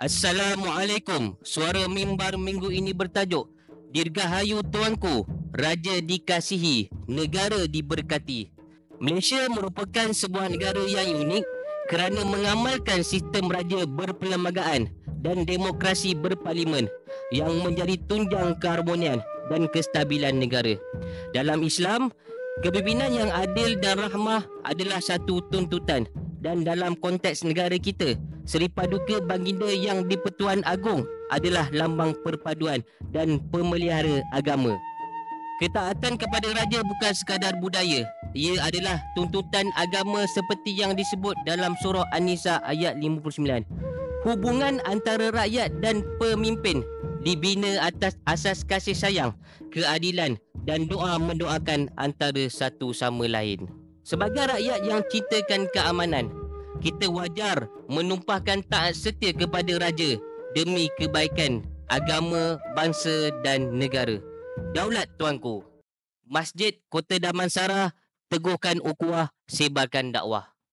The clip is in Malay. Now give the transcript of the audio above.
Assalamualaikum. Suara mimbar minggu ini bertajuk Dirgahayu Tuanku, Raja dikasihi, Negara diberkati. Malaysia merupakan sebuah negara yang unik kerana mengamalkan sistem raja berperlembagaan dan demokrasi berparlimen yang menjadi tunjang keharmonian dan kestabilan negara. Dalam Islam, kepimpinan yang adil dan rahmah adalah satu tuntutan, dan dalam konteks negara kita, Seri Paduka Baginda Yang di-Pertuan Agong adalah lambang perpaduan dan pemelihara agama. Ketaatan kepada raja bukan sekadar budaya, ia adalah tuntutan agama seperti yang disebut dalam surah An-Nisa ayat 59. Hubungan antara rakyat dan pemimpin dibina atas asas kasih sayang, keadilan dan doa mendoakan antara satu sama lain. Sebagai rakyat yang cintakan keamanan, kita wajar menumpahkan taat setia kepada raja demi kebaikan agama, bangsa dan negara. Daulat tuanku. Masjid Kota Damansara, teguhkan ukhuwah, sebarkan dakwah.